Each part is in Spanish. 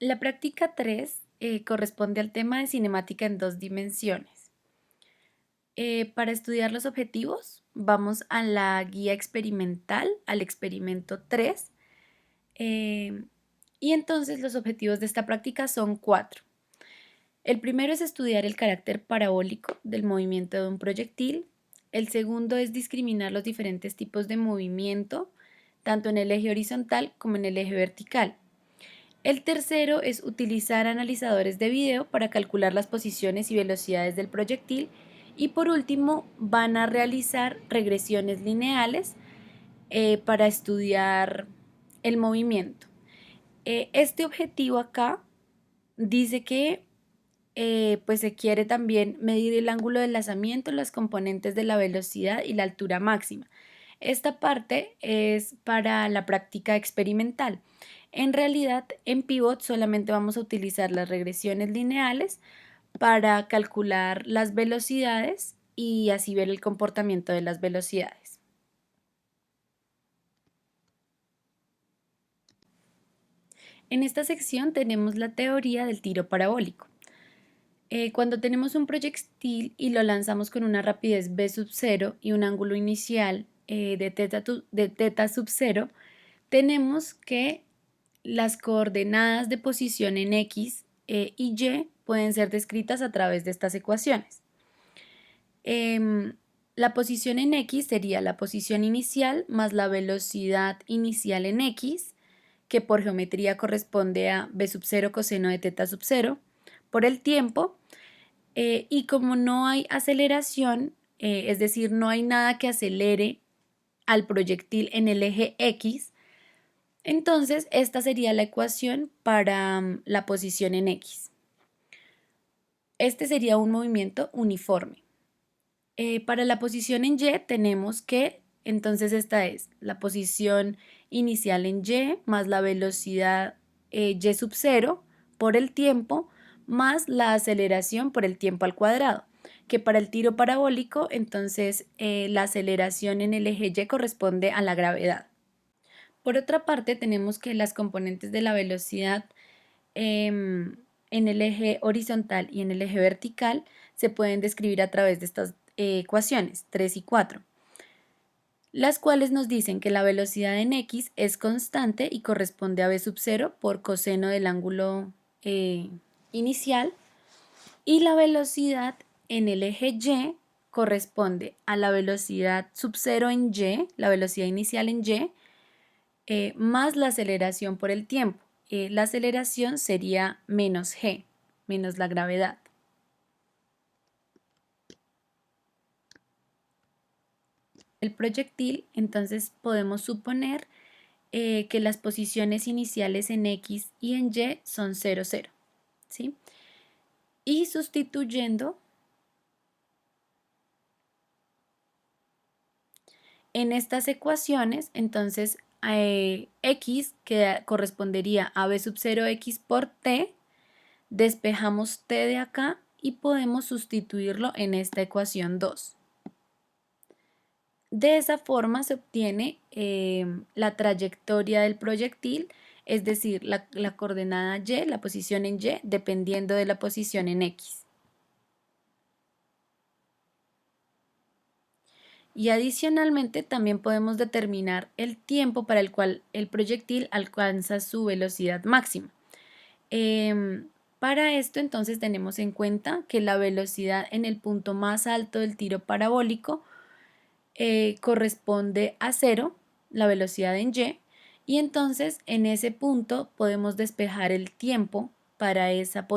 La práctica 3 corresponde al tema de cinemática en 2 dimensiones. Para estudiar los objetivos, vamos a la guía experimental, al experimento 3. Y entonces los objetivos de esta práctica son 4. El primero es estudiar el carácter parabólico del movimiento de un proyectil. El segundo es discriminar los diferentes tipos de movimiento, tanto en el eje horizontal como en el eje vertical. El tercero es utilizar analizadores de video para calcular las posiciones y velocidades del proyectil. Y por último, van a realizar regresiones lineales para estudiar el movimiento. Este objetivo acá dice que pues se quiere también medir el ángulo de lanzamiento, las componentes de la velocidad y la altura máxima. Esta parte es para la práctica experimental. En realidad, en Pivot solamente vamos a utilizar las regresiones lineales para calcular las velocidades y así ver el comportamiento de las velocidades. En esta sección tenemos la teoría del tiro parabólico. Cuando tenemos un proyectil y lo lanzamos con una rapidez v sub 0 y un ángulo inicial de teta sub 0, tenemos que las coordenadas de posición en x y y pueden ser descritas a través de estas ecuaciones. La posición en x sería la posición inicial más la velocidad inicial en x, que por geometría corresponde a v sub 0 coseno de teta sub 0, por el tiempo. Y como no hay aceleración, es decir, no hay nada que acelere al proyectil en el eje X, entonces esta sería la ecuación para la posición en X. Este sería un movimiento uniforme. Para la posición en Y tenemos que, entonces esta es la posición inicial en Y más la velocidad Y sub 0 por el tiempo más la aceleración por el tiempo al cuadrado, que para el tiro parabólico entonces la aceleración en el eje Y corresponde a la gravedad. Por otra parte tenemos que las componentes de la velocidad en el eje horizontal y en el eje vertical se pueden describir a través de estas ecuaciones 3 y 4, las cuales nos dicen que la velocidad en x es constante y corresponde a v sub 0 por coseno del ángulo inicial, y la velocidad en el eje y corresponde a la velocidad sub 0 en y, la velocidad inicial en y, más la aceleración por el tiempo. La aceleración sería menos g, menos la gravedad. El proyectil, entonces podemos suponer que las posiciones iniciales en x y en y son 0, 0, ¿sí? Y sustituyendo en estas ecuaciones, entonces x que correspondería a v sub 0x por t, despejamos t de acá y podemos sustituirlo en esta ecuación 2. De esa forma se obtiene la trayectoria del proyectil, es decir, la coordenada y, la posición en y, dependiendo de la posición en x. Y adicionalmente también podemos determinar el tiempo para el cual el proyectil alcanza su velocidad máxima. Para esto entonces tenemos en cuenta que la velocidad en el punto más alto del tiro parabólico corresponde a 0, la velocidad en y entonces en ese punto podemos despejar el tiempo para esa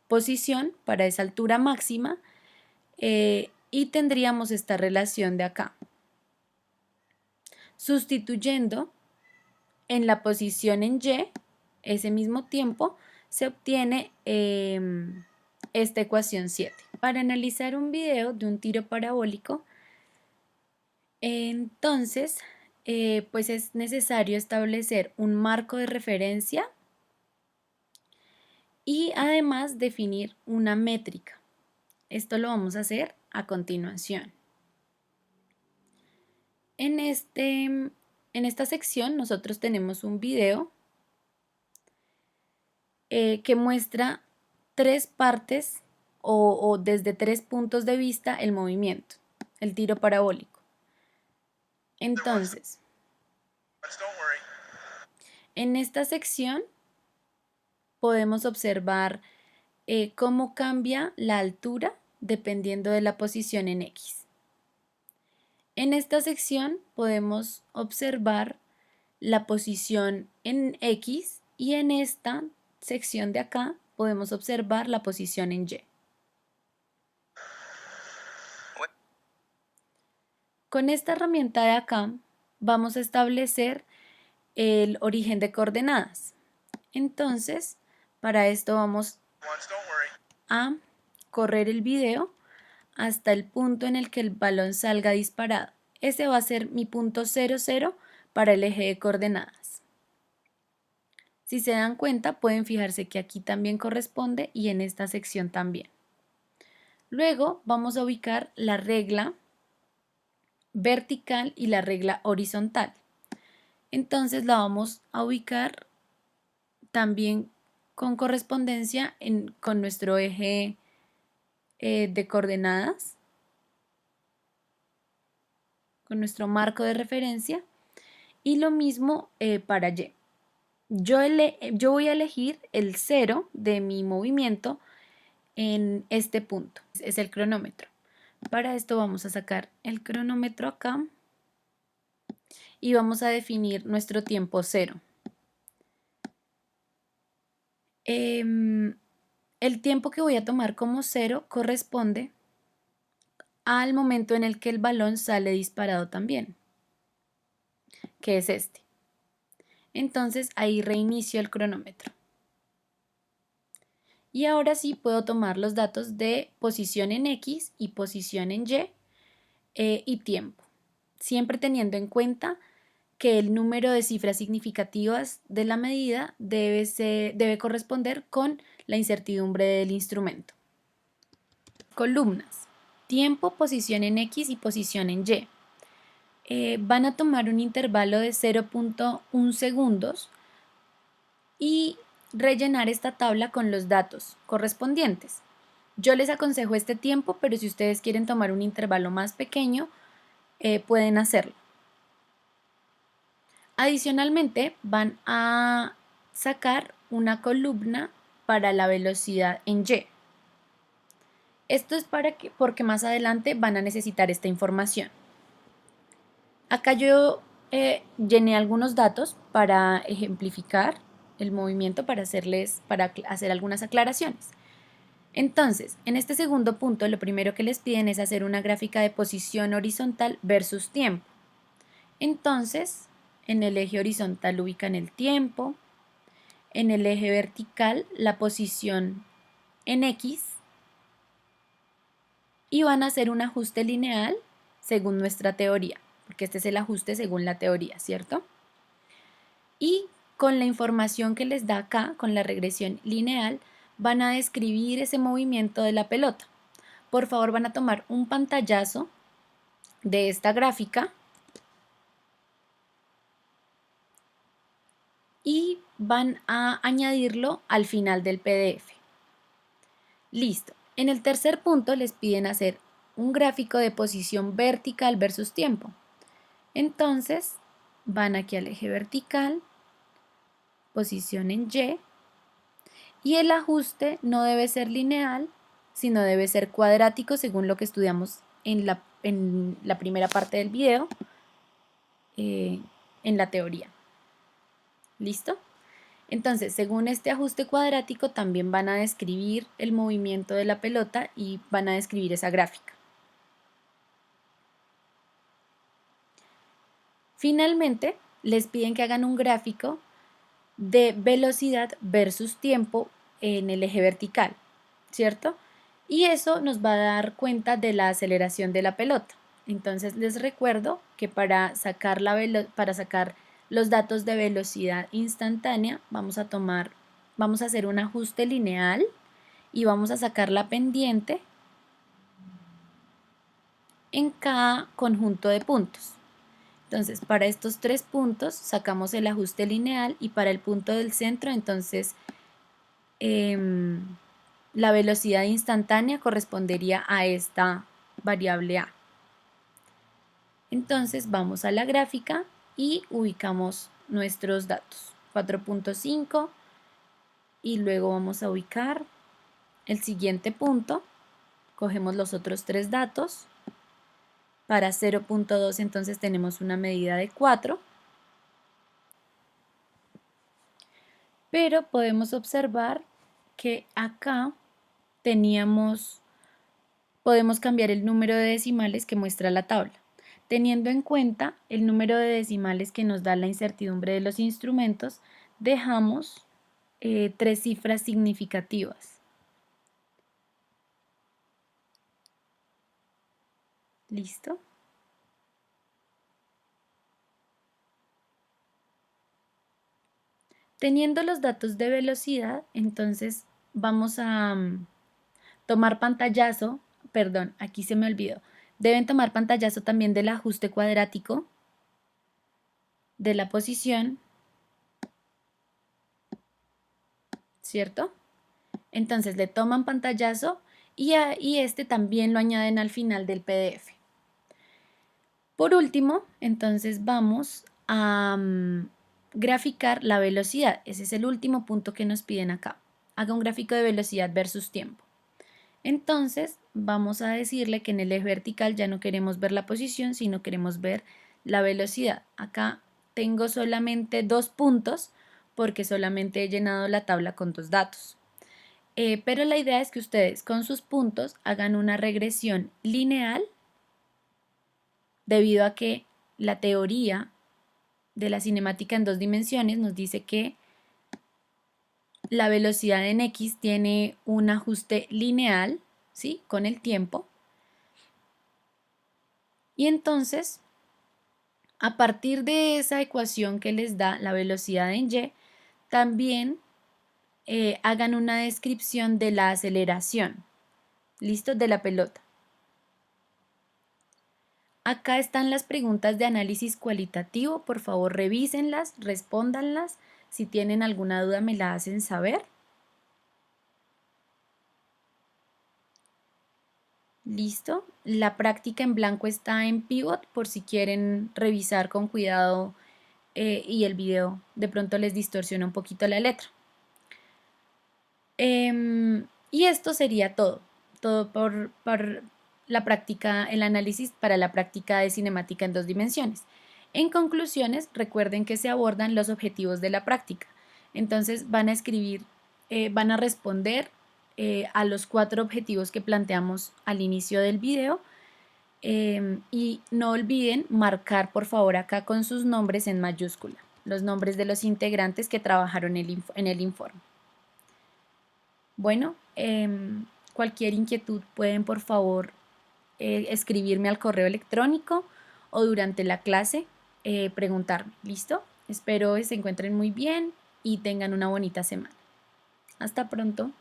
posición, para esa altura máxima, y tendríamos esta relación de acá. Sustituyendo en la posición en y, ese mismo tiempo, se obtiene esta ecuación 7. Para analizar un video de un tiro parabólico, entonces, pues es necesario establecer un marco de referencia y además definir una métrica. Esto lo vamos a hacer a continuación. En esta sección nosotros tenemos un video que muestra tres partes o desde tres puntos de vista el movimiento, el tiro parabólico. Entonces, en esta sección podemos observar cómo cambia la altura dependiendo de la posición en X. En esta sección podemos observar la posición en X y en esta sección de acá podemos observar la posición en Y. Con esta herramienta de acá vamos a establecer el origen de coordenadas. Entonces, para esto vamos a correr el video hasta el punto en el que el balón salga disparado. Ese va a ser mi punto 0, 0 para el eje de coordenadas. Si se dan cuenta, pueden fijarse que aquí también corresponde y en esta sección también. Luego vamos a ubicar la regla vertical y la regla horizontal. Entonces la vamos a ubicar también con correspondencia con nuestro eje de coordenadas, con nuestro marco de referencia, y lo mismo para Y. Yo voy a elegir el 0 de mi movimiento en este punto, es el cronómetro. Para esto vamos a sacar el cronómetro acá y vamos a definir nuestro tiempo 0. El tiempo que voy a tomar como 0 corresponde al momento en el que el balón sale disparado también, que es este. Entonces ahí reinicio el cronómetro. Y ahora sí puedo tomar los datos de posición en X y posición en y tiempo, siempre teniendo en cuenta que el número de cifras significativas de la medida debe corresponder con la incertidumbre del instrumento. Columnas. Tiempo, posición en X y posición en Y. Van a tomar un intervalo de 0.1 segundos y rellenar esta tabla con los datos correspondientes. Yo les aconsejo este tiempo, pero si ustedes quieren tomar un intervalo más pequeño, pueden hacerlo. Adicionalmente, van a sacar una columna para la velocidad en Y. Esto es porque más adelante van a necesitar esta información. Acá yo llené algunos datos para ejemplificar el movimiento, para hacer algunas aclaraciones. Entonces, en este segundo punto, lo primero que les piden es hacer una gráfica de posición horizontal versus tiempo. Entonces, en el eje horizontal ubican el tiempo, en el eje vertical la posición en X y van a hacer un ajuste lineal según nuestra teoría, porque este es el ajuste según la teoría, ¿cierto? Y con la información que les da acá, con la regresión lineal, van a describir ese movimiento de la pelota. Por favor, van a tomar un pantallazo de esta gráfica y van a añadirlo al final del PDF. Listo. En el tercer punto les piden hacer un gráfico de posición vertical versus tiempo. Entonces, van aquí al eje vertical, posición en y el ajuste no debe ser lineal, sino debe ser cuadrático según lo que estudiamos en la primera parte del video, en la teoría. ¿Listo? Entonces, según este ajuste cuadrático, también van a describir el movimiento de la pelota y van a describir esa gráfica. Finalmente, les piden que hagan un gráfico de velocidad versus tiempo en el eje vertical, ¿cierto? Y eso nos va a dar cuenta de la aceleración de la pelota. Entonces les recuerdo que para sacar los datos de velocidad instantánea vamos a hacer un ajuste lineal y vamos a sacar la pendiente en cada conjunto de puntos. Entonces, para estos tres puntos sacamos el ajuste lineal y para el punto del centro, entonces la velocidad instantánea correspondería a esta variable A. Entonces vamos a la gráfica y ubicamos nuestros datos. 4.5 y luego vamos a ubicar el siguiente punto. Cogemos los otros tres datos. Para 0.2 entonces tenemos una medida de 4. Pero podemos observar que acá podemos cambiar el número de decimales que muestra la tabla. Teniendo en cuenta el número de decimales que nos da la incertidumbre de los instrumentos, dejamos 3 cifras significativas. ¿Listo? Teniendo los datos de velocidad, entonces vamos a tomar pantallazo, perdón, aquí se me olvidó. Deben tomar pantallazo también del ajuste cuadrático de la posición, ¿cierto? Entonces le toman pantallazo y este también lo añaden al final del PDF. Por último, entonces vamos a graficar la velocidad. Ese es el último punto que nos piden acá. Haga un gráfico de velocidad versus tiempo. Entonces vamos a decirle que en el eje vertical ya no queremos ver la posición, sino queremos ver la velocidad. Acá tengo solamente 2 puntos porque solamente he llenado la tabla con 2 datos. Pero la idea es que ustedes con sus puntos hagan una regresión lineal debido a que la teoría de la cinemática en 2 dimensiones nos dice que la velocidad en X tiene un ajuste lineal, ¿sí? Con el tiempo. Y entonces, a partir de esa ecuación que les da la velocidad en Y, también hagan una descripción de la aceleración, ¿listo? De la pelota. Acá están las preguntas de análisis cualitativo, por favor revísenlas, respóndanlas. Si tienen alguna duda me la hacen saber. Listo. La práctica en blanco está en Pivot por si quieren revisar con cuidado y el video de pronto les distorsiona un poquito la letra. Y esto sería todo por la práctica, el análisis para la práctica de cinemática en 2 dimensiones. En conclusiones, recuerden que se abordan los objetivos de la práctica. Entonces van a escribir, van a responder a los 4 objetivos que planteamos al inicio del video. Y no olviden marcar por favor acá con sus nombres en mayúscula, los nombres de los integrantes que trabajaron en el informe. Bueno, cualquier inquietud pueden por favor escribirme al correo electrónico o durante la clase preguntarme. ¿Listo? Espero que se encuentren muy bien y tengan una bonita semana. Hasta pronto.